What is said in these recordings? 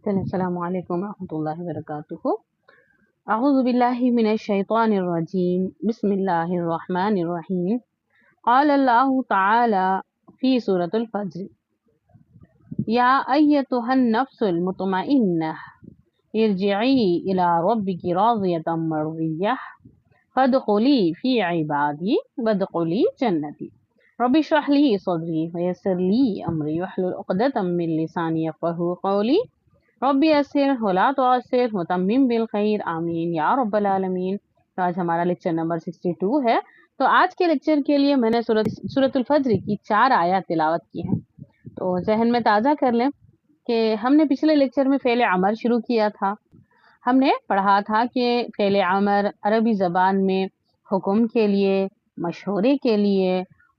السلام علیکم ورحمۃ اللہ وبرکاتہ۔ اعوذ باللہ من الشیطان الرجیم، بسم اللہ الرحمن الرحیم۔ قال اللہ تعالی فی سورۃ الفجر، یا ایتھا النفس المطمئنہ ارجعی الی ربک راضیۃ مرضیہ فادخلی فی عبادی وادخلی جنتی۔ رب اشرح لی صدری ویسر لی امری واحلل عقدۃ من لسانی یفقہوا قولی۔ رب یسر ولا تعسر وتمم بالخیر آمین یا رب العالمین۔ تو آج ہمارا لیکچر نمبر 62 ہے۔ تو آج کے لیکچر کے لیے میں نے سورۃ الفجر کی 4 آیات تلاوت کی ہیں۔ تو ذہن میں تازہ کر لیں کہ ہم نے پچھلے لیکچر میں فعل امر شروع کیا تھا۔ ہم نے پڑھا تھا کہ فعل امر عربی زبان میں حکم کے لیے، مشورے کے لیے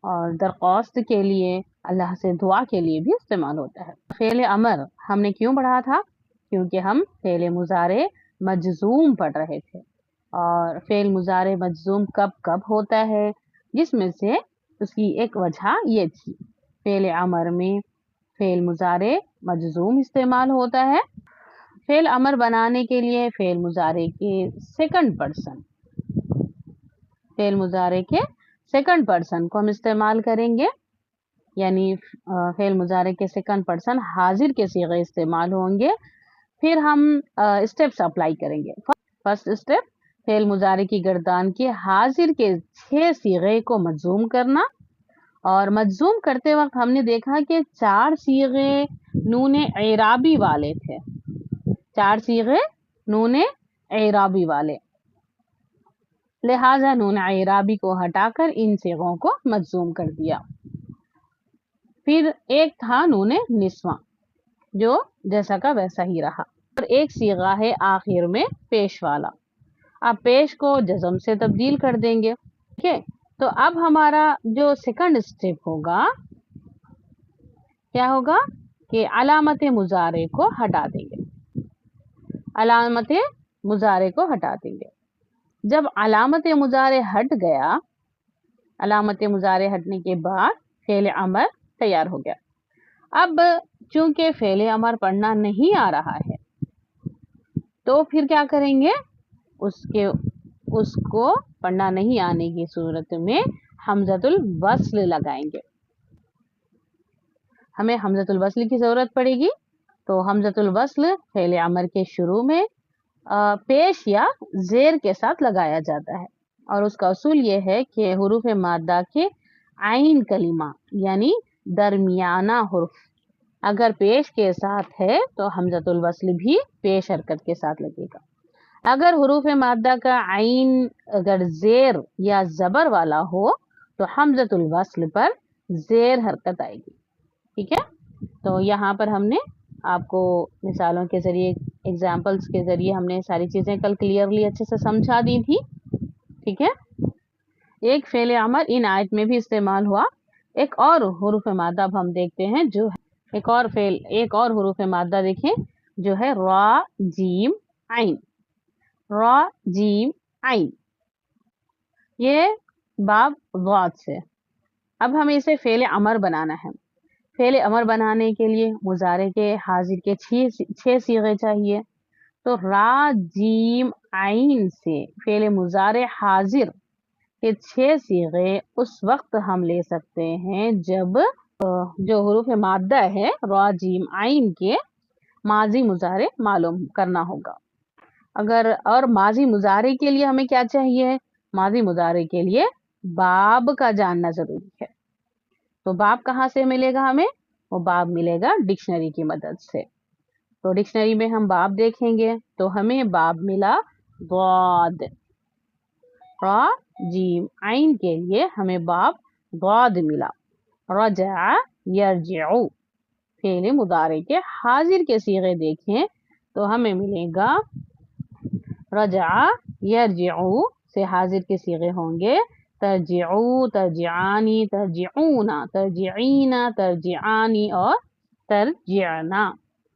اور درخواست کے لیے، اللہ سے دعا کے لیے بھی استعمال ہوتا ہے۔ فعل امر ہم نے کیوں پڑھا تھا؟ کیونکہ ہم فعل مضارع مجزوم پڑھ رہے تھے، اور فعل مضارع مجزوم کب کب ہوتا ہے، جس میں سے اس کی ایک وجہ یہ تھی، فعل امر میں فعل مضارع مجزوم استعمال ہوتا ہے۔ فعل امر بنانے کے لیے فعل مضارع کے سیکنڈ پرسن کو ہم استعمال کریں گے، یعنی فعل مضارع کے سیکنڈ پرسن حاضر کے صیغے استعمال ہوں گے۔ پھر ہم اسٹیپس اپلائی کریں گے۔ فرسٹ اسٹیپ، فعل مضارع کی گردان کے حاضر کے 6 صیغے کو مجزوم کرنا، اور مجزوم کرتے وقت ہم نے دیکھا کہ 4 صیغے نون اعرابی والے تھے، 4 صیغے نون اعرابی والے، لہذا نون اعرابی کو ہٹا کر ان صیغوں کو مجزوم کر دیا۔ پھر ایک تھا نون نسواں، جو جیسا کا ویسا ہی رہا، اور ایک صیغہ ہے آخر میں پیش والا۔ اب پیش کو جزم سے تبدیل کر دیں گے، ٹھیک ہے۔ تو اب ہمارا جو سیکنڈ اسٹیپ ہوگا، کیا ہوگا کہ علامت مضارع کو ہٹا دیں گے، علامت مضارع کو ہٹا دیں گے۔ جب علامت مضارع ہٹ گیا، علامت مضارع ہٹنے کے بعد فعل امر تیار ہو گیا۔ اب چونکہ فعل امر پڑھنا نہیں آ رہا ہے، تو پھر کیا کریں گے؟ اس کو پڑھنا نہیں آنے کی صورت میں حمزۃ الوصل لگائیں گے۔ ہمیں حمزۃ الوصل کی ضرورت پڑے گی، تو حمزۃ الوصل فعل امر کے شروع میں پیش یا زیر کے ساتھ لگایا جاتا ہے، اور اس کا اصول یہ ہے کہ حروف مادہ کے عین کلمہ یعنی درمیانہ حرف اگر پیش کے ساتھ ہے تو حمزۃ الوصل بھی پیش حرکت کے ساتھ لگے گا۔ اگر حروف مادہ کا عین اگر زیر یا زبر والا ہو تو حمزۃ الوصل پر زیر حرکت آئے گی، ٹھیک ہے۔ تو یہاں پر ہم نے آپ کو مثالوں کے ذریعے، ایگزامپلس کے ذریعے ہم نے ساری چیزیں کل کلیئرلی اچھے سے سمجھا دی تھی، ٹھیک ہے۔ ایک فعل امر ان آیت میں بھی استعمال ہوا۔ ایک اور حروف مادہ اب ہم دیکھتے ہیں، جو ایک اور حروف مادہ دیکھیں، جو ہے را جیم عین، را جیم عین، یہ باب ضاد سے۔ اب ہمیں اسے فعل امر بنانا ہے۔ فعل امر بنانے کے لیے مضارع کے حاضر کے 6 صیغے چاہیے، تو را جیم عین سے فعل مضارع حاضر کے 6 صیغے اس وقت ہم لے سکتے ہیں جب جو حروف مادہ ہے را جیم عین کے ماضی مضارع معلوم کرنا ہوگا۔ اور ماضی مضارع کے لیے ہمیں کیا چاہیے؟ ماضی مضارع کے لیے باب کا جاننا ضروری ہے۔ تو باب کہاں سے ملے گا ہمیں؟ وہ باب ملے گا ڈکشنری کی مدد سے۔ تو ڈکشنری میں ہم باب دیکھیں گے تو ہمیں باب ملا ضاد، را جیم عین کے لیے ہمیں باب ضاد ملا۔ رجع یرجع، فعل مضارع کے حاضر کے صیغے دیکھیں تو ہمیں ملے گا رجع یرجع سے حاضر کے صیغے ہوں گے ترجعو، ترجعانی، ترجعون، ترجعین، ترجعانی اور ترجعنا۔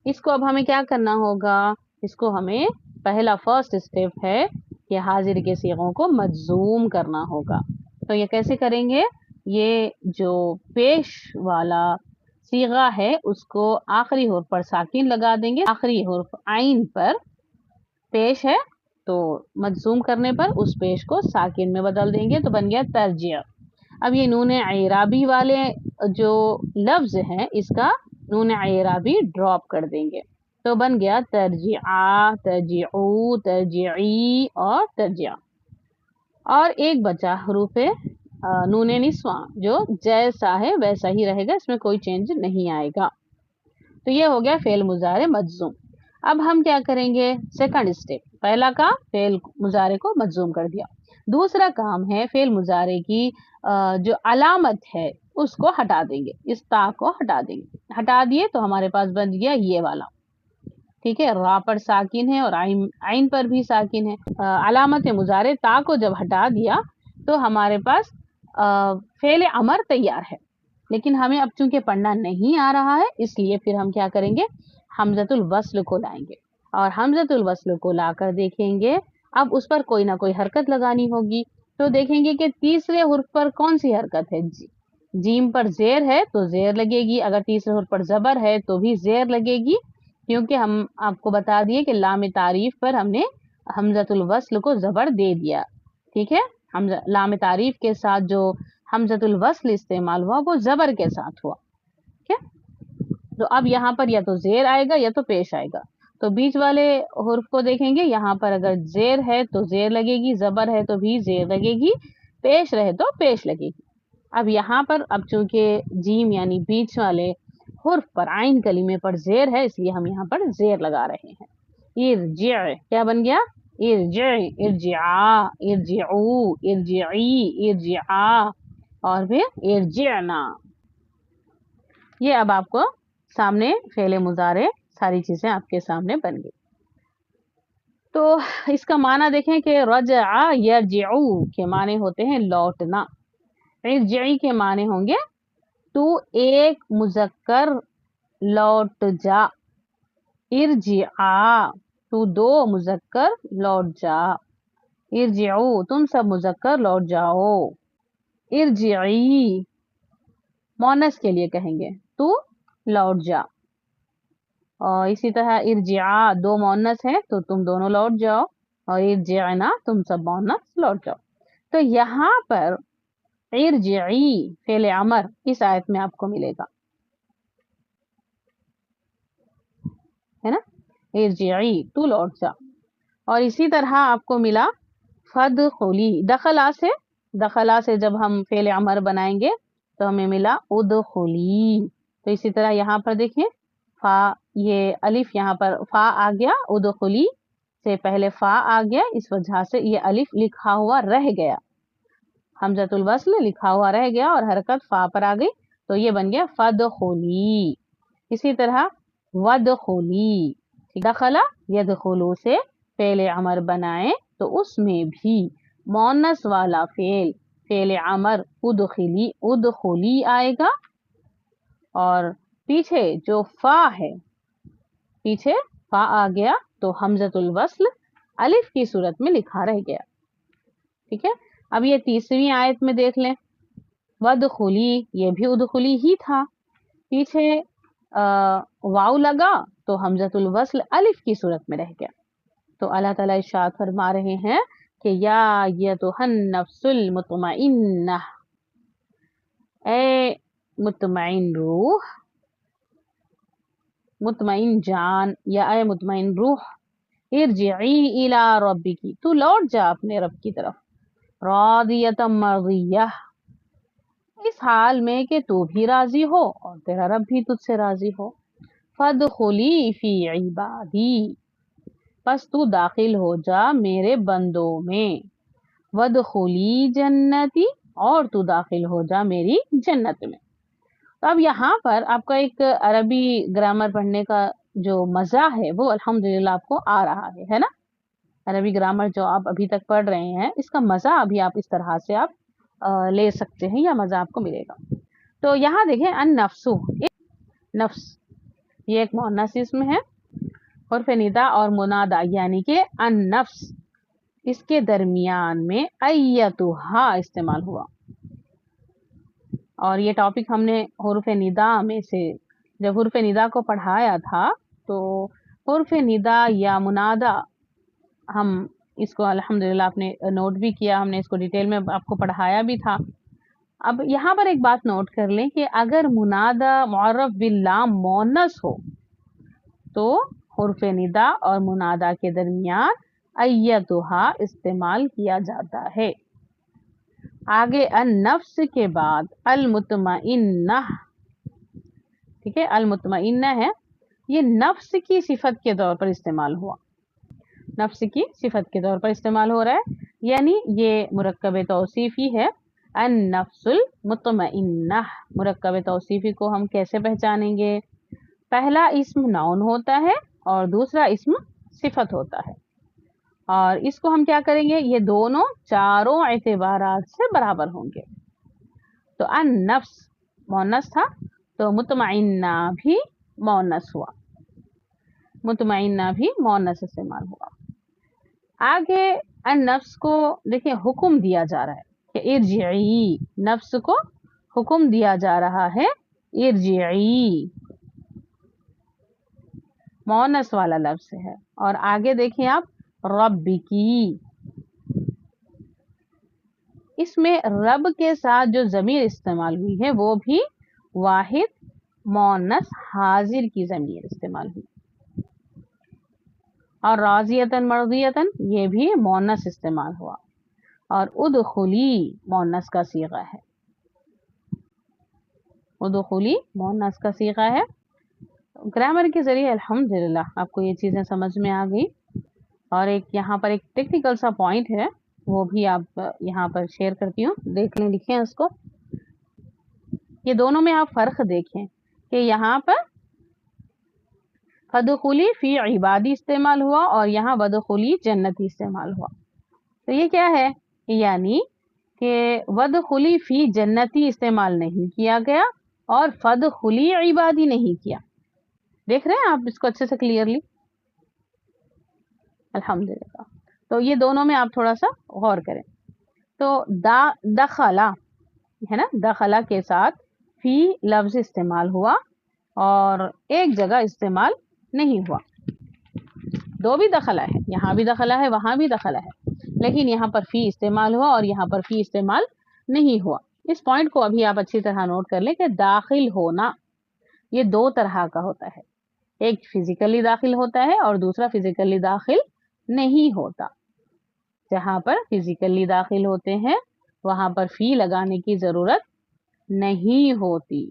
اس کو اب ہمیں کیا کرنا ہوگا؟ اس کو ہمیں پہلا فرسٹ اسٹیپ ہے کہ حاضر کے صیغوں کو مجزوم کرنا ہوگا۔ تو یہ کیسے کریں گے؟ یہ جو پیش والا सीगा है उसको आखिरी हुर्फ पर साकिन लगा देंगे, आखिरी हुर्फ आइन पर पेश है तो मजसूम करने पर उस पेश को साकिन में बदल देंगे, तो बन गया तरजिया। अब ये नून ऐराबी वाले जो लफ्ज हैं इसका नून ऐराबी ड्रॉप कर देंगे, तो बन गया तरजिआ, तरजिऊ, तरजिई और तरजिया। और एक बचा हरूफ नून निस्वा जो जैसा है वैसा ही रहेगा, इसमें कोई चेंज नहीं आएगा। तो ये हो गया फेल मुजारे मजजूम। अब हम क्या करेंगे, सेकंड स्टेप, पहला काम फेल मुजारे को मजजूम कर दिया, दूसरा काम है फेल मुजारे की जो अलामत है उसको हटा देंगे, इस ता को हटा देंगे, हटा दिए तो हमारे पास बन गया ये वाला, ठीक है। रा पर साकिन है और आइन पर भी साकिन है। अलामत मुजारे ता को जब हटा दिया तो हमारे पास फेल अमर तैयार है, लेकिन हमें अब चूंकि पढ़ना नहीं आ रहा है इसलिए फिर हम क्या करेंगे, हमजतुल वस्ल को लाएंगे और हमजतुल वस्ल को लाकर देखेंगे, अब उस पर कोई ना कोई हरकत लगानी होगी। तो देखेंगे कि तीसरे हुर्फ पर कौन सी हरकत है, जीम पर जेर है तो जेर लगेगी, अगर तीसरे हुर्फ पर जबर है तो भी जेर लगेगी, क्योंकि हम आपको बता दिए कि लाम तारीफ पर हमने हमजतुल वस्ल को जबर दे दिया, ठीक है। हम लाम तारीफ के साथ जो हमजतुल वस्ल इस्तेमाल हुआ वो जबर के साथ हुआ, ठीक है। तो अब यहाँ पर या तो जेर आएगा या तो पेश आएगा, तो बीच वाले हुर्फ को देखेंगे, यहाँ पर अगर जेर है तो जेर लगेगी, जबर है तो भी जेर लगेगी, पेश रहे तो पेश लगेगी। अब यहाँ पर अब चूंकि जीम यानी बीच वाले हुर्फ पर आइन कलीमे पर जेर है इसलिए हम यहाँ पर जेर लगा रहे हैं। इरजी क्या बन गया, इरजी, इरजिआ, इरजिऊ, इरजिई, इरजिआ और फिर इरजिना। ये अब आपको सामने फेले मुजारे सारी चीजें आपके सामने बन गई। तो इसका माना देखें कि रजआ यरजिऊ के माने होते हैं लौटना, इरजिई के माने होंगे तू एक मुजक्कर लौट जा, इरजिआ तू दो मुजक्कर लौट जा, इरजिऊ तुम सब मुजक्कर लौट जाओ, इरजिई मोनस के लिए कहेंगे तू लौट जा, और इसी तरह इरजिआ दो मोनस है तो तुम दोनों लौट जाओ, और इरजिअना तुम सब मोनस लौट जाओ। तो यहाँ पर इरजिई फेले अमर इस आयत में आपको मिलेगा, है ना, इरजिई तू लौट जा। और इसी तरह आपको मिला फदखुली, दखला से जब हम फेले अमर बनाएंगे तो हमें मिला उदखुली। तो इसी तरह यहाँ पर देखें फा, ये अलिफ यहाँ पर फा आ गया, उदखुली से पहले फा आ गया, इस वजह से ये अलिफ लिखा हुआ रह गया, हमजतुल वस्ल लिखा हुआ रह गया और हरकत फा पर आ गई, तो ये बन गया फदखुली। इसी तरह वदखुली, दखला यदखुलू से फेले अमर बनाए तो उसमें भी मोनस वाला फेले अमर उदखुली आएगा, और पीछे जो फा है, पीछे फा आ गया तो हमजतुल वस्ल अलिफ की सूरत में लिखा रह गया, ठीक है। अब ये तीसरी आयत में देख लें, वदखुली ये भी उदखुली ही था, पीछे वाव लगा तो हमजतुल वस्ल अलिफ की सूरत में रह गया। तो अल्लाह ताला इरशाद फरमा रहे हैं कि या अय्युहन नफ्सुल मुतमइन्ना, ए मुतमइन रूह, मुतमइन जान या ए मुतमइन रूह, इरजिई इला रब्बिकी तू लौट जा अपने रब की तरफ, रादियतम मर्दियह इस हाल में कि तू भी राजी हो और तेरा रब भी तुझसे राजी हो, फदखुली फी इबादी बस तू दाखिल हो जा मेरे बंदों में, वदखुली जन्नती और तू दाखिल हो जा मेरी जन्नत में। तो अब यहाँ पर आपका एक अरबी ग्रामर पढ़ने का जो मजा है वो अल्हम्दुलिल्लाह आपको आ रहा है ना। अरबी ग्रामर जो आप अभी तक पढ़ रहे हैं इसका मजा अभी आप इस तरह से आप ले सकते हैं या मजा आपको मिलेगा। तो यहाँ देखें अन नफ्सु, नफ्स ये एक मुअन्नस इसम है, और निदा और मुनादा यानी कि अन नफ्स इसके दरमियान में अय्यतुहा इस्तेमाल हुआ, और ये टॉपिक हमने हुरूफ निदा में से जब हुर्फ निदा को पढ़ाया था तो हुर्फ निदा या मुनादा, हम इसको अल्हम्दुलिल्लाह आपने नोट भी किया, हमने इसको डिटेल में आपको पढ़ाया भी था। अब यहाँ पर एक बात नोट कर लें कि अगर मुनादा मुअर्रफ बिल लाम मुअन्नस हो तो हुर्फ निदा और मुनादा के दरमियान अय्यतुहा इस्तेमाल किया जाता है। आगे अन नफ्स के बाद अल मुतमइन्ना, ठीक है, अल मुतमइन्ना है, ये नफ्स की सिफत के तौर पर इस्तेमाल हुआ, नफ्स की सिफत के तौर पर इस्तेमाल हो रहा है, यानी ये मुरक्कब तौसीफी है। अन नफ्सुल मुतमइन्ना, मुरक्कब तौसीफी को हम कैसे पहचानेंगे? पहला इस्म नाउन होता है और दूसरा इस्म सिफत होता है, और इसको हम क्या करेंगे, ये दोनों चारों एतबारात से बराबर होंगे। तो अन नफ्स मुअन्नस था तो मुतमइन्ना भी मुअन्नस हुआ, मुतमइन्ना भी मुअन्नस इस्तेमाल हुआ। आगे अन नफ्स को देखिए हुक्म दिया जा रहा है कि इरजिई, नफ्स को हुक्म दिया जा रहा है इरजिई, मुअन्नस वाला लफ्ज है। और आगे देखिए आप रब्बिकी, इसमें रब के साथ जो ज़मीर इस्तेमाल हुई है वो भी वाहिद मुअन्नस हाजिर की ज़मीर इस्तेमाल हुई। और राज़ियतन मर्ज़ियतन, ये भी मुअन्नस इस्तेमाल हुआ। और उदखुली मुअन्नस का सीगा है, उदखुली मुअन्नस का सीगा है। ग्रामर के ज़रिए अल्हम्दुलिल्लाह आपको ये चीज़ें समझ में आ गई। और एक यहाँ पर एक टेक्निकल सा पॉइंट है, वो भी आप यहाँ पर शेयर करती हूँ, देख लें, लिखें उसको। ये दोनों में आप फ़र्क देखें कि यहाँ पर फदखुली फ़ी इबादी इस्तेमाल हुआ और यहाँ वदखुली जन्नती इस्तेमाल हुआ। तो ये क्या है, यानी कि वदखुली फ़ी जन्नती इस्तेमाल नहीं किया गया और फदखुली इबादी नहीं किया। देख रहे हैं आप इसको अच्छे से क्लियरली? अल्हम्दुलिल्लाह। तो ये दोनों में आप थोड़ा सा गौर करें। तो दखला है ना, दखला के साथ फी लफ्ज इस्तेमाल हुआ और एक जगह इस्तेमाल नहीं हुआ। दो भी दखला है, यहाँ भी दखला है, वहां भी दखला है, लेकिन यहाँ पर फी इस्तेमाल हुआ और यहाँ पर फी इस्तेमाल नहीं हुआ। इस पॉइंट को अभी आप अच्छी तरह नोट कर लें कि दाखिल होना ये दो तरह का होता है, एक फिजिकली दाखिल होता है और दूसरा फिजिकली दाखिल नहीं होता। जहां पर फिजिकली दाखिल होते हैं वहां पर फी लगाने की जरूरत नहीं होती।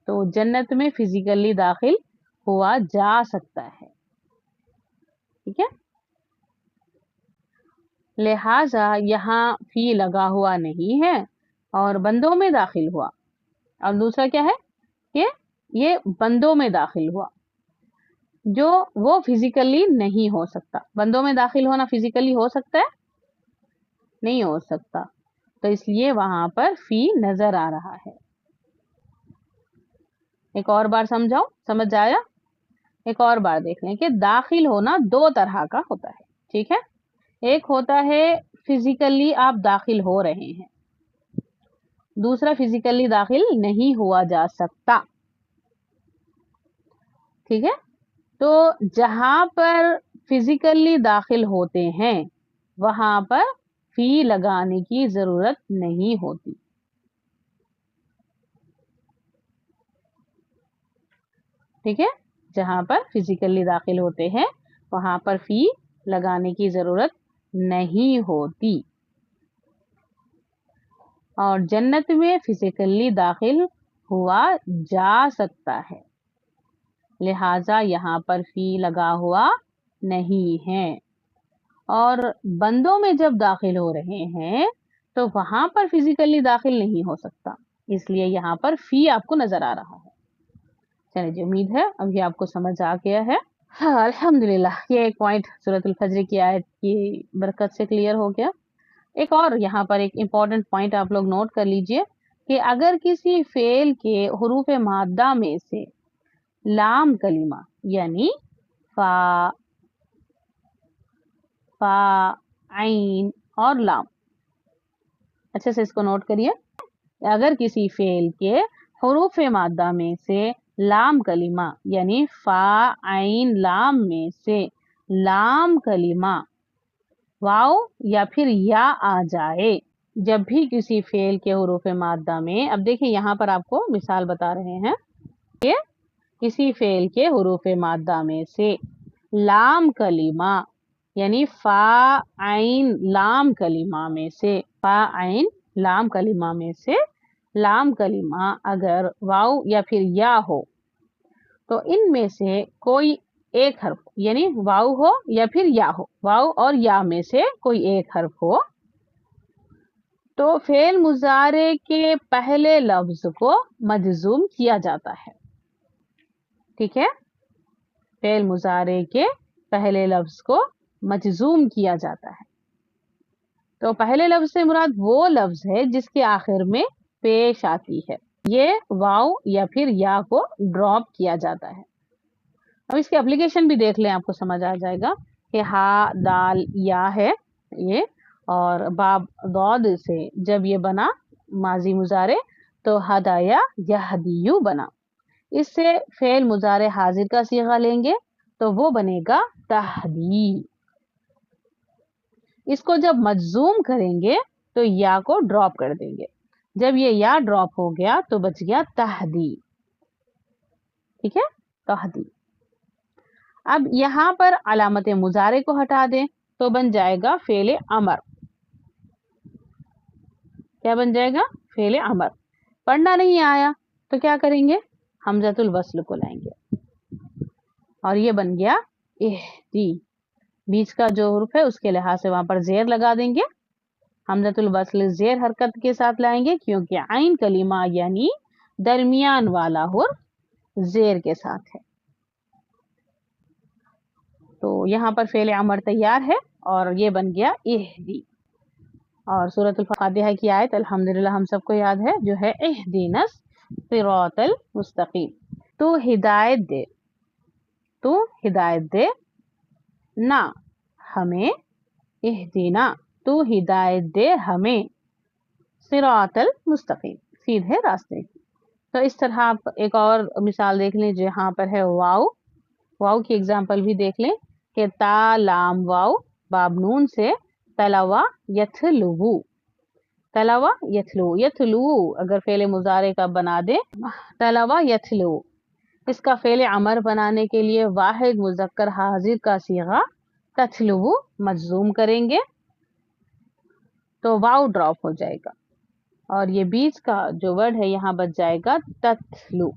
तो जन्नत में फिजिकली दाखिल हुआ जा सकता है, ठीक है। लिहाजा यहाँ फी लगा हुआ नहीं है और बंदों में दाखिल हुआ। और दूसरा क्या है कि ये बंदों में दाखिल हुआ, जो वो फिजिकली नहीं हो सकता। बंदों में दाखिल होना फिजिकली हो सकता है? नहीं हो सकता, तो इसलिए वहां पर फी नजर आ रहा है। एक और बार समझाऊं, समझ आया? एक और बार देख लें कि दाखिल होना दो तरह का होता है, ठीक है। एक होता है फिजिकली आप दाखिल हो रहे हैं, दूसरा फिजिकली दाखिल नहीं हुआ जा सकता, ठीक है। तो जहां पर फिजिकली दाखिल होते हैं वहां पर फी लगाने की जरूरत नहीं होती, ठीक है। जहां पर फिजिकली दाखिल होते हैं वहां पर फी लगाने की जरूरत नहीं होती। और जन्नत में फिजिकली दाखिल हुआ जा सकता है, लिहाजा यहाँ पर फी लगा हुआ नहीं है। और बंदों में जब दाखिल हो रहे हैं तो वहां पर फिजिकली दाखिल नहीं हो सकता, इसलिए यहाँ पर फी आपको नजर आ रहा है। चलिए जी, उम्मीद है अभी आपको समझ आ गया है। हाँ अल्हम्दुलिल्लाह, ये एक पॉइंट सूरतुल फज्र की आयत की बरकत से क्लियर हो गया। एक और यहाँ पर एक इम्पॉर्टेंट पॉइंट आप लोग नोट कर लीजिए कि अगर किसी फेल के हुरूफ मादा में से लाम कलीमा यानी फा, फा, आइन और लाम, अच्छे से इसको नोट करिए। अगर किसी फेल के हुरूफ मादा में से लाम कलिमा यानी फा आइन लाम में से लाम कलिमा वाव या फिर या आ जाए जब भी किसी फेल के हुरूफ मादा में। अब देखिए यहाँ पर आपको मिसाल बता रहे हैं कि किसी फेल के हुरूफ मादा में से लाम कलिमा यानी फा आइन लाम कलिमा में से, फा आइन लाम कलिमा में से लाम कलिमा अगर वाव या फिर या हो तो इनमें से कोई एक हर्फ यानी वाव हो या फिर या हो, वाव और या में से कोई एक हर्फ हो तो फेल मुजारे के पहले लफ्ज को मजजूम किया जाता है। ठीक है, फेल मुजारे के पहले लफ्ज को मजजूम किया जाता है। तो पहले लफ्ज से मुराद वो लफ्ज है जिसके आखिर में पेश आती है, ये वाव या फिर या को ड्रॉप किया जाता है। अब इसकी एप्लीकेशन भी देख लें, आपको समझ आ जाएगा कि हा दाल या है ये और बाब दौद से जब ये बना माजी मुजारे तो हदाया यहदियु बना। इससे फेल मुजारे हाजिर का सीगा लेंगे तो वो बनेगा तहदी। इसको जब मजजूम करेंगे तो या को ड्रॉप कर देंगे, जब ये या ड्रॉप हो गया तो बच गया तहदी। ठीक है, तहदी। अब यहां पर अलामत मुजारे को हटा दें तो बन जाएगा फेले अमर। क्या बन जाएगा? फेले अमर। पढ़ना नहीं आया तो क्या करेंगे? हमजतुल वस्ल को लाएंगे और ये बन गया इहदी। बीच का जो हुर्फ है उसके लिहाज से वहां पर जेर लगा देंगे। हमजतुल वस्ल जेर हरकत के साथ लाएंगे क्योंकि आइन कलीमा यानी दरमियान वाला हुर्फ जेर के साथ है। तो यहाँ पर फेले अमर तैयार है और ये बन गया इहदी। और सूरतुल फातिहा की आयत अल्हम्दुलिल्लाह हम सबको याद है, जो है इहदीनस सिरातल मुस्तकीम। तू हिदायत दे, तू हिदायत दे ना हमें, इहदीना तू हिदायत दे हमें, सिरातल मुस्तकीम सीधे रास्ते की। तो इस तरह आप एक और मिसाल देख लें, जहाँ पर है वाव, वाव की एग्जाम्पल भी देख लें कि ता लाम वाव बाब नून से तलवा यथलुवु, तलवा यथलु, यथलु अगर फेले मुजारे का बना दे तलवा यथलु, इसका फेले अमर बनाने के लिए वाहिद मुजक्कर हाजिर का सीगा तथलुवु मजजूम करेंगे तो वाव ड्रॉप हो जाएगा और ये बीच का जो वर्ड है यहाँ बच जाएगा तथलु।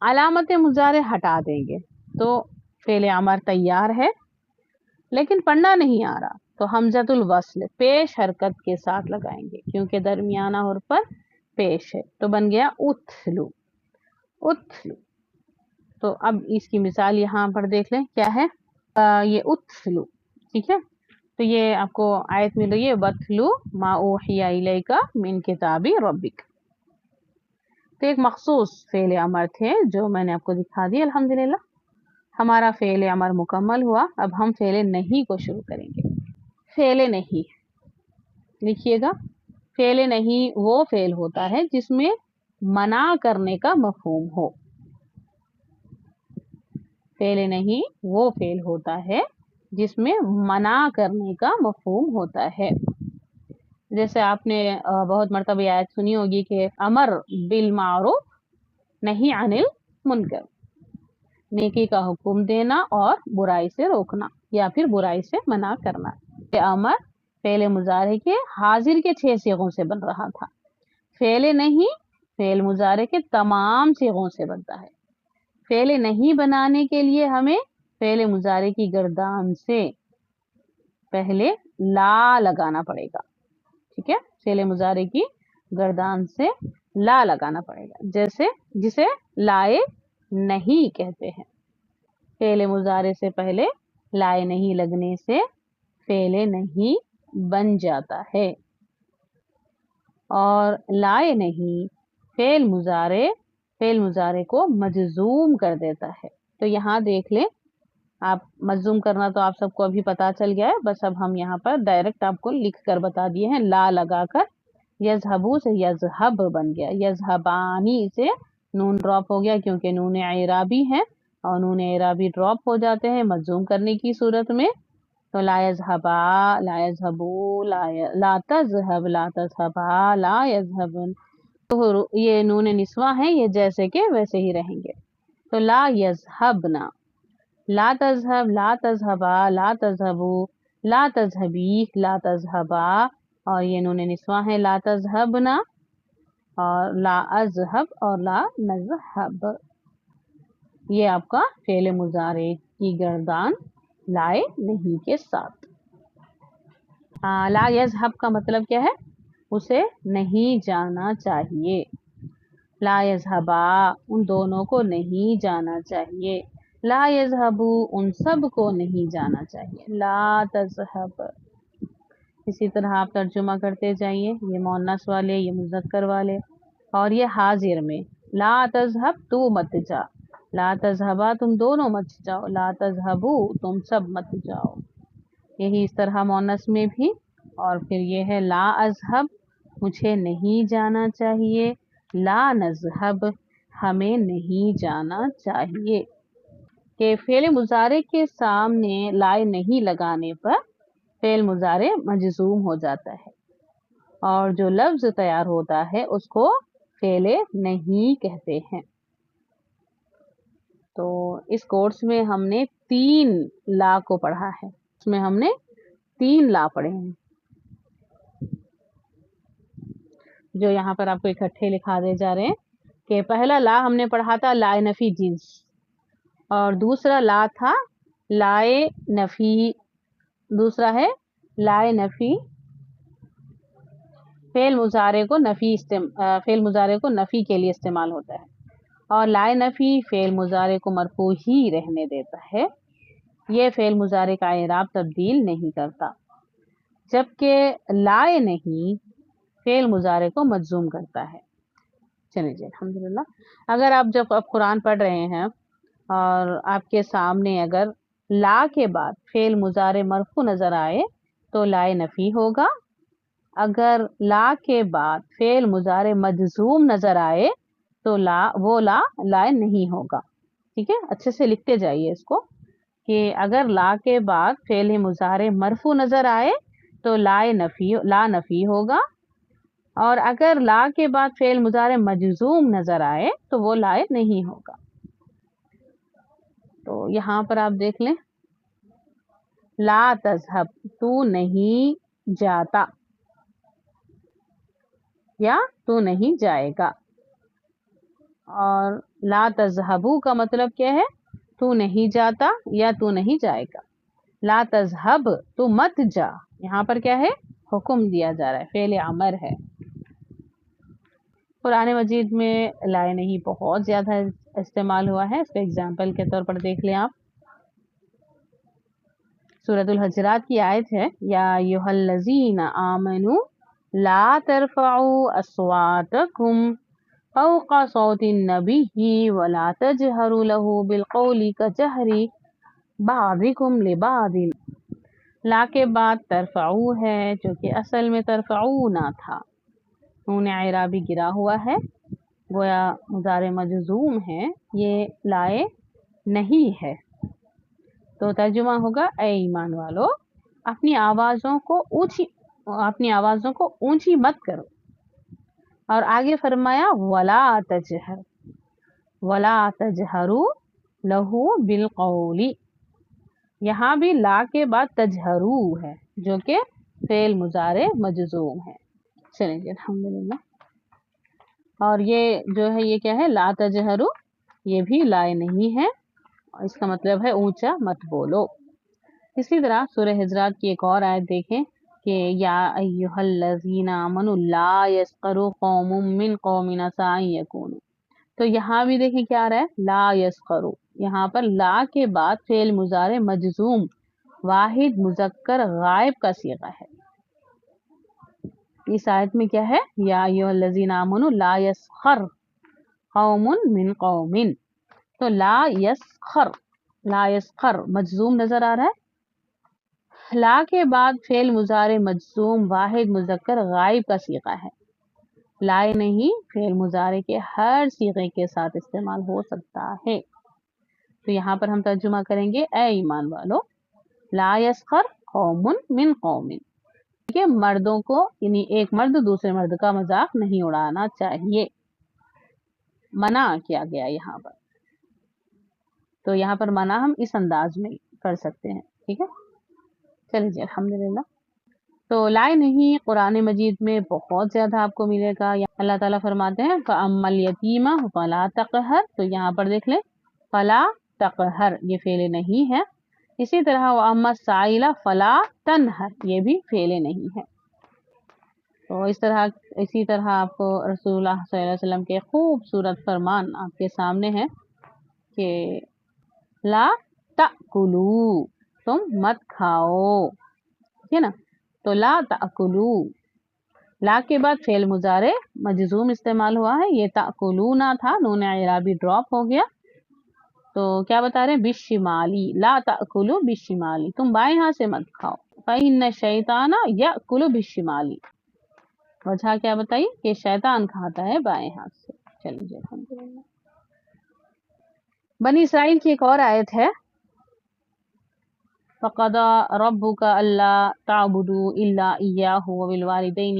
अलामत मुजारे हटा देंगे तो फेले अमर तैयार है, लेकिन पढ़ना नहीं आ रहा तो हमजतुल वस्ल पेश हरकत के साथ लगाएंगे क्योंकि दरमियाना हुर्फ पर पेश है, तो बन गया उथलु, उथलु। तो अब इसकी मिसाल यहाँ पर देख लें, क्या है ये उथलु। ठीक है, तो ये आपको आयत मिल रही है वथलु मा उहिया इलैका मिन किताबी रब्बिक। तो एक मखसूस फेले अमर थे जो मैंने आपको दिखा दिया। अल्हम्दुलिल्लाह हमारा फेले अमर मुकम्मल हुआ। अब हम फेले नहीं को शुरू करेंगे। फेले नहीं लिखिएगा। फेले नहीं वो फेल होता है जिसमें मना करने का मफहूम हो। फेले नहीं वो फेल होता है जिसमें मना करने का मफहूम होता है। जैसे आपने बहुत मर्तबा आयत सुनी होगी कि अमर बिल मारूफ नहीं अनिल मुनकर, नेकी का हुक्म देना और बुराई से रोकना या फिर बुराई से मना करना। अमर फेले मुजारे के हाजिर के 6 सीगों से बन रहा था। फेले नहीं फेल मुजारे के तमाम सीगों से बनता है। फेले नहीं बनाने के लिए हमें फेले मुजारे की गर्दान से पहले ला लगाना पड़ेगा। ठीक है, फेले मुजारे की गर्दान से ला लगाना पड़ेगा, जैसे जिसे लाए नहीं कहते हैं। फेले मुजारे से पहले लाए नहीं लगने से फेले नहीं बन जाता है और लाए नहीं फेल मुजारे को मजजूम कर देता है। तो यहाँ देख लें, आप मजजूम करना तो आप सबको अभी पता चल गया है, बस अब हम यहाँ पर डायरेक्ट आपको लिख कर बता दिए हैं। ला लगाकर यजहबू से यजहब बन गया, यजहबानी से نون ڈراپ ہو گیا کیونکہ نون اعرابی ہے اور نون اعرابی ڈراپ ہو جاتے ہیں مجزوم کرنے کی صورت میں. تو لا یذهبا، لا یذهبو، لا تذهب، لا تذهبا، لا یذهبن. تو یہ نون نسواں ہیں، یہ جیسے کہ ویسے ہی رہیں گے. تو لا یذهبنا، لا تذهب، لا تذهبا، لا تذهبو، لا تذهبی، لا تذهبا. اور یہ نون نسواں ہے، لا تذهبنا اور لا اذهب اور لا نذهب. یہ آپ کا فعل مضارع کی گردان لائے نہیں کے ساتھ. لا یذهب کا مطلب کیا ہے؟ اسے نہیں جانا چاہیے. لا یذهبا، ان دونوں کو نہیں جانا چاہیے. لا یذهبو، ان سب کو نہیں جانا چاہیے. لا تذهب. اسی طرح آپ ترجمہ کرتے جائیے، یہ مؤنث والے، یہ مذکر والے، اور یہ حاضر میں. لا تذهب، تو مت جا. لا تذهبا، تم دونوں مت جاؤ. لا تذهبو، تم سب مت جاؤ. یہی اس طرح مؤنث میں بھی. اور پھر یہ ہے لا اذهب، مجھے نہیں جانا چاہیے. لا نذهب، ہمیں نہیں جانا چاہیے. کہ فعل مضارع کے سامنے لائے نہیں لگانے پر فعل مضارع مجزوم ہو جاتا ہے اور جو لفظ تیار ہوتا ہے اس کو فعل نہیں کہتے ہیں. تو اس کورس میں ہم نے 3 لا کو پڑھا ہے. اس میں ہم نے 3 لا پڑھے ہیں جو یہاں پر آپ کو اکٹھے لکھا دے جا رہے ہیں. کہ پہلا لا ہم نے پڑھا تھا لائے نفی جنس، اور دوسرا لا تھا لائے نفی، دوسرا ہے لائے نفی فعل مضارع کو نفی کے لیے استعمال ہوتا ہے، اور لائے نفی فعل مضارع کو مرفوع ہی رہنے دیتا ہے. یہ فعل مضارع کا اعراب تبدیل نہیں کرتا، جبکہ لائے نہیں فعل مضارع کو مجزوم کرتا ہے. چلیے جی الحمدللہ. اگر آپ جب قرآن پڑھ رہے ہیں اور آپ کے سامنے اگر لا کے بعد فعل مضارع مرفوع نظر آئے تو لائے نفی ہوگا. اگر لا کے بعد فعل مضارع مجزوم نظر آئے تو وہ لائے نہیں ہوگا. ٹھیک ہے، اچھے سے لکھتے جائیے اس کو کہ اگر لا کے بعد فعل مضارع مرفوع نظر آئے تو لا نفی ہوگا، اور اگر لا کے بعد فعل مضارع مجزوم نظر آئے تو وہ لائے نہیں ہوگا. تو یہاں پر آپ دیکھ لیں، لا تذهب، تو نہیں جاتا یا تو نہیں جائے گا. اور لا تذهبو کا مطلب کیا ہے؟ تو نہیں جاتا یا تو نہیں جائے گا. لا تذهب، تو مت جا، یہاں پر کیا ہے؟ حکم دیا جا رہا ہے، فعل امر ہے. قرآن مجید میں لائے نہیں بہت زیادہ استعمال ہوا ہے. اس کا اگزامپل کے طور پر دیکھ لیں آپ، سورۃ الحجرات کی آیت ہے یا ایھا الذین آمنوا لا ترفعوا اصواتکم فوق صوت النبی ولا تجهروا له بالقول كجهر بعضکم لبعض. لا کے بعد ترفعو ہے جو کہ اصل میں ترفعونا تھا، نون اعرابی گرا ہوا ہے، گویا مضارع مجزوم ہے، یہ لائے نہیں ہے. تو ترجمہ ہوگا اے ایمان والو اپنی آوازوں کو اونچی مت کرو. اور آگے فرمایا ولا تجہروا لہ بالقول. یہاں بھی لا کے بعد تجہرو ہے جو کہ فعل مضارع مجزوم ہے. چلیں جی الحمدللہ. اور یہ جو ہے یہ کیا ہے؟ لا تجہرو، یہ بھی لائے نہیں ہے، اس کا مطلب ہے اونچا مت بولو. اسی طرح سورہ حجرات کی ایک اور آیت دیکھیں کہ یا ایھا الذین آمنوا لا یسخر قوم من قوم عسى ان یکونوا. تو یہاں بھی دیکھیں کیا آ رہا ہے؟ لا یسخر. یہاں پر لا کے بعد فعل مضارع مجزوم واحد مذکر غائب کا صیغہ ہے. اس آیت میں کیا ہے؟ یا ایھا الذین آمنوا لا یسخر قوم من قوم. تو لا یسخر مجزوم نظر آ رہا ہے. لا کے بعد فعل مضارع مجزوم واحد مذکر غائب کا صیغہ ہے. لائے نہیں فعل مضارع کے ہر صیغے کے ساتھ استعمال ہو سکتا ہے۔ تو یہاں پر ہم ترجمہ کریں گے، اے ایمان والو، لا یسخر قوم من قوم، کہ مردوں کو یعنی ایک مرد دوسرے مرد کا مذاق نہیں اڑانا چاہیے، منع کیا گیا یہاں پر۔ تو یہاں پر منع ہم اس انداز میں کر سکتے ہیں، ٹھیک ہے۔ چلیے جی الحمدللہ۔ تو لائے نہیں قرآن مجید میں بہت زیادہ آپ کو ملے گا۔ اللہ تعالیٰ فرماتے ہیں فَأَمَّا الْيَتِيمَ فَلَا تَقْهَرْ، تو یہاں پر دیکھ لیں فلا تقہر یہ فعل نہیں ہے۔ اسی طرح وَأَمَّا السَّائِلَ فَلَا تَنْهَرْ، یہ بھی فعل نہیں ہے۔ تو اسی طرح آپ کو رسول اللہ صلی اللہ علیہ وسلم کے خوبصورت فرمان آپ کے سامنے ہے کہ لا تأکلوا، تم مت کھاؤ، ٹھیک ہے نا۔ تو لا تأکلوا، لا کے بعد فعل مضارع مجزوم استعمال ہوا ہے، یہ تأکلونا تھا، نون اعرابی ڈراپ ہو گیا۔ تو کیا بتا رہے ہیں، بالشمالی، لا تأکلوا بالشمالی، تم بائیں ہاتھ سے مت کھاؤ، فإن الشیطان یأکل بالشمالی، وجہ کیا بتائی کہ شیطان کھاتا ہے بائیں ہاتھ سے۔ چلیے الحمدللہ۔ بنی اسرائیل کی ایک اور آیت ہے فَقَضَىٰ رَبُّكَ أَلَّا تَعْبُدُوا إِلَّا إِيَّاهُ وَبِالْوَالِدَيْنِ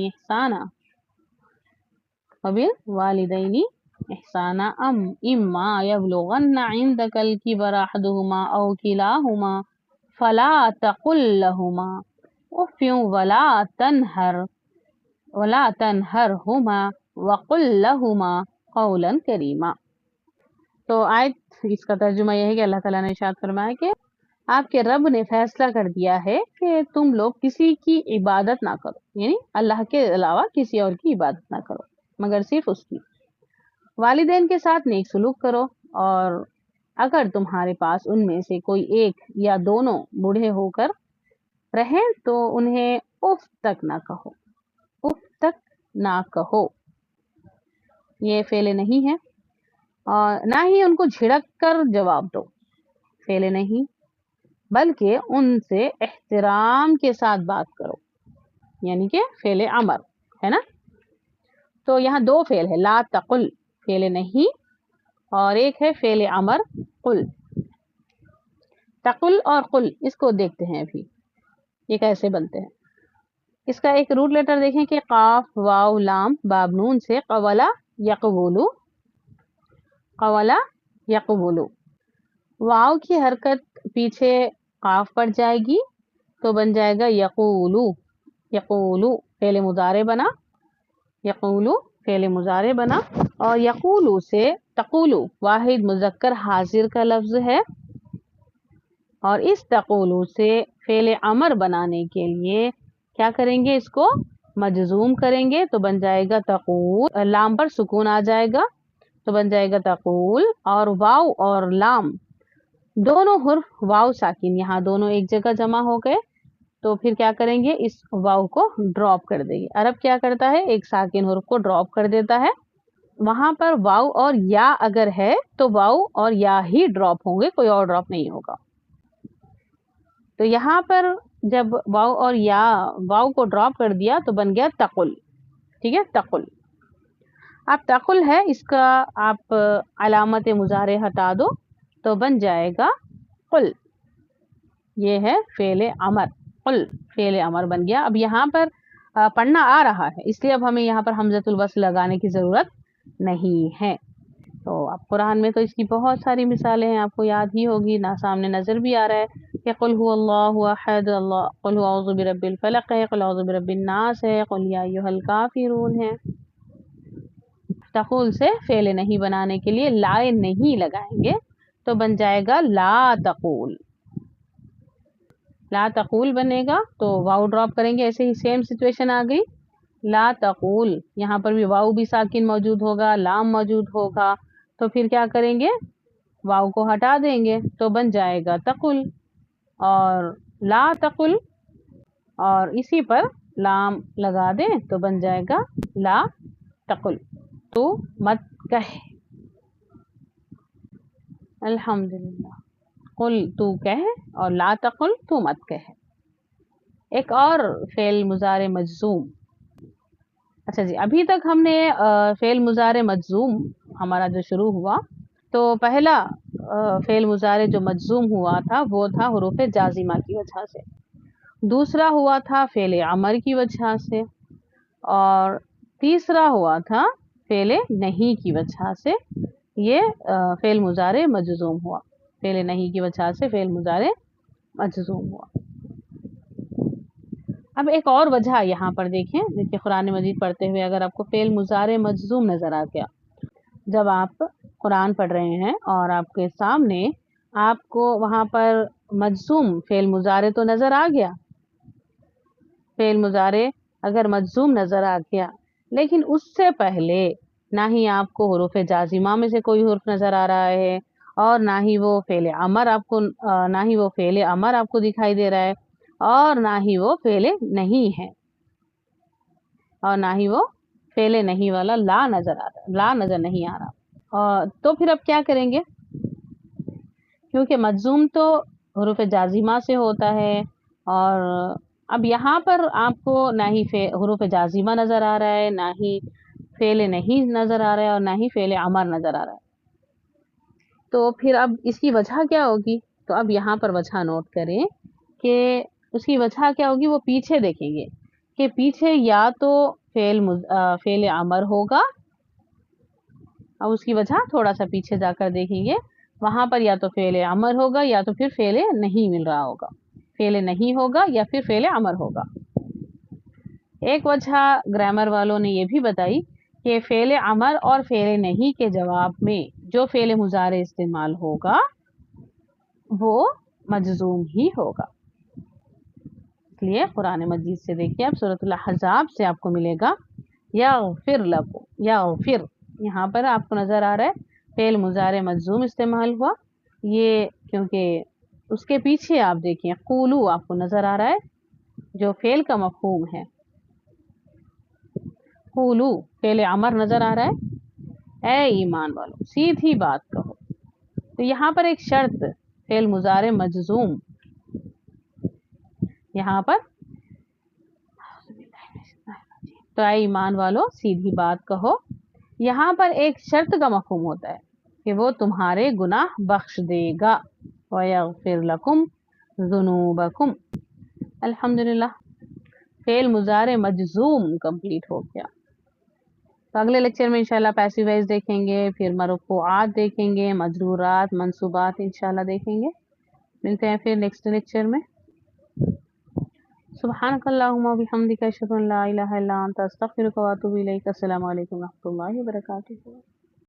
إِحْسَانًا إِمَّا يَبْلُغَنَّ عِندَكَ الْكِبَرَ أَحَدُهُمَا أَوْ كِلَاهُمَا فَلَا تَقُل لَّهُمَا أُفٍّ وَلَا تَنْهَرْهُمَا وَقُل لَّهُمَا قَوْلًا كَرِيمًا۔ تو آیت اس کا ترجمہ یہ ہے کہ اللہ تعالیٰ نے ارشاد فرمایا کہ آپ کے رب نے فیصلہ کر دیا ہے کہ تم لوگ کسی کی عبادت نہ کرو، یعنی اللہ کے علاوہ کسی اور کی عبادت نہ کرو مگر صرف اس کی۔ والدین کے ساتھ نیک سلوک کرو، اور اگر تمہارے پاس ان میں سے کوئی ایک یا دونوں بوڑھے ہو کر رہیں تو انہیں اف تک نہ کہو، اف تک نہ کہو، یہ فعل نہیں ہے، اور نہ ہی ان کو جھڑک کر جواب دو، فعل نہیں، بلکہ ان سے احترام کے ساتھ بات کرو، یعنی کہ فعل امر ہے نا۔ تو یہاں دو فعل ہے، لا تقل فعل نہیں، اور ایک ہے فعل امر قل۔ تقل اور قل اس کو دیکھتے ہیں ابھی یہ کیسے بنتے ہیں۔ اس کا ایک روٹ لیٹر دیکھیں کہ قاف واو لام باب نون سے قولا یقولو، قولا یقولو، واو کی حرکت پیچھے قاف پڑ جائے گی تو بن جائے گا یقولو، یقولو فعل مضارع بنا، یقولو فعل مضارع بنا، اور یقولو سے تقولو واحد مذکر حاضر کا لفظ ہے، اور اس تقولو سے فعل امر بنانے کے لیے کیا کریں گے، اس کو مجزوم کریں گے تو بن جائے گا تقول، لام پر سکون آ جائے گا تو بن جائے گا تقول، اور واو اور لام دونوں حرف واو ساکن یہاں دونوں ایک جگہ جمع ہو گئے تو پھر کیا کریں گے، اس واو کو ڈراپ کر دیں گے۔ عرب کیا کرتا ہے، ایک ساکن حرف کو ڈراپ کر دیتا ہے، وہاں پر واو اور یا اگر ہے تو واو اور یا ہی ڈراپ ہوں گے، کوئی اور ڈراپ نہیں ہوگا۔ تو یہاں پر جب واو اور یا واو کو ڈراپ کر دیا تو بن گیا تقل، ٹھیک ہے، تقل۔ اب تقل ہے، اس کا آپ علامت مضارع ہٹا دو تو بن جائے گا قل، یہ ہے فعل امر، قل فعل امر بن گیا۔ اب یہاں پر پڑھنا آ رہا ہے اس لیے اب ہمیں یہاں پر حمزۃ الوصل لگانے کی ضرورت نہیں ہے۔ تو اب قرآن میں تو اس کی بہت ساری مثالیں ہیں، آپ کو یاد ہی ہوگی، سامنے نظر بھی آ رہا ہے کہ قل هو اللہ احد، قل هو اعوذ برب الفلق ہے، قل اعوذ برب الناس ہے، قل یا ایھا الکافرون ہے۔ تقول سے فعل نہیں بنانے کے لیے لائے نہیں لگائیں گے تو بن جائے گا لا تقول، لا تقول بنے گا تو واو ڈراپ کریں گے، ایسے ہی سیم سچویشن آ گئی، لا تقول، یہاں پر بھی واو بھی ساکن موجود ہوگا، لام موجود ہوگا، تو پھر کیا کریں گے، واو کو ہٹا دیں گے تو بن جائے گا تقل، اور لا تقل، اور اسی پر لام لگا دیں تو بن جائے گا لا تقل، تو مت کہے۔ الحمدللہ، قل تو کہے، اور لا تقل تو مت کہے۔ ایک اور فعل مضارع مجزوم अच्छा जी, अभी तक हमने फ़ेल मुज़ारे मजज़ूम हमारा जो शुरू हुआ, तो पहला फ़ेल मुज़ारे जो मजज़ूम हुआ था वो था हुरूफ़ जाज़िमा की वजह से। दूसरा हुआ था फ़ेल अमर की वजह से और तीसरा हुआ था फ़ेल नहीं की वजह से। ये फ़ेल मुज़ारे मजज़ूम हुआ। फ़ेल नहीं की वजह से फ़ेल मुज़ारे मजज़ूम हुआ। अब एक और वजह यहाँ पर देखें, देखिए कुरान मजीद पढ़ते हुए अगर आपको फ़ेल मुज़ारे मजज़ूम नज़र आ गया, जब आप कुरान पढ़ रहे हैं और आपके सामने आपको वहाँ पर मजज़ूम फ़ेल मुज़ारे तो नज़र आ गया, फ़ेल मुज़ारे अगर मजज़ूम नज़र आ गया, लेकिन उससे पहले ना ही आपको हुरूफ़ जाज़िमा में से कोई हुर्फ़ नज़र आ रहा है और ना ही वो फ़ेल अमर आपको ना ही वो फ़ेल अमर आपको दिखाई दे रहा है और ना ही वो फ़ेल नहीं है और ना ही वो फ़ेल नहीं वाला ला नज़र आ रहा, ला नज़र नहीं आ रहा। तो फिर अब क्या करेंगे? क्योंकि मजज़ूम तो हुरूफ़ जाज़िमा से होता है और अब यहाँ पर आपको ना ही हुरूफ़ जाज़िमा नज़र आ रहा है, ना ही फ़ेल नहीं नज़र आ रहा है और ना ही फ़ेल अमर नज़र आ रहा है। तो फिर अब इसकी वजह क्या होगी? तो अब यहाँ पर वजह नोट करें कि उसकी वजह क्या होगी, वो पीछे देखेंगे कि पीछे या तो फ़ेल अमर होगा। अब उसकी वजह थोड़ा-सा पीछे जाकर देखेंगे, वहाँ पर या तो फ़ेल अमर होगा या तो फिर फ़ेल नहीं मिल रहा होगा। फ़ेल नहीं होगा या फिर फ़ेल अमर होगा। एक वजह ग्रामर वालों ने ये भी बताई कि फ़ेल अमर और फ़ेल नहीं के जवाब में जो फ़ेल मुज़ारे इस्तेमाल होगा, वो मजज़ूम ही होगा। इसलिए कुरान मजीद से देखिए आप सूरतुल अहज़ाब से आपको मिलेगा यग़फ़िर लकुम, यग़फ़िर यहाँ पर आपको नज़र आ रहा है फ़ेल मुज़ारे मजज़ूम इस्तेमाल हुआ। ये क्योंकि उसके पीछे आप देखिए क़ूलू आपको नज़र आ रहा है जो फ़ेल का मफ़हूम है। क़ूलू फ़ेल अमर नज़र आ रहा है, ए ईमान वालों सीधी बात कहो। तो यहाँ पर एक शर्त फ़ेल मुज़ारे मजज़ूम यहाँ पर तो ऐ ईमान वालों सीधी बात कहो। यहाँ पर एक शर्त का मफ़हूम होता है कि वो तुम्हारे गुनाह बख्श देगा। व यग़फ़िर लकुम ज़ुनूबकुम। अल्हम्दुलिल्लाह फ़ेल मुज़ारे मजज़ूम कंप्लीट हो गया। तो अगले लेक्चर में इंशाल्लाह पैसिव वॉइस देखेंगे, फिर मरफ़ूआत देखेंगे, मजरूरात, मंसूबात इंशाल्लाह देखेंगे। मिलते हैं फिर नेक्स्ट लेक्चर में। सुब्हानकल्लाहुम्मा व बिहम्दिका अशहदु अन ला इलाहा इल्ला अंता अस्तग़फिरुका व अतूबु इलैक। अस्सलामु अलैकुम व रहमतुल्लाहि व बरकातुहू।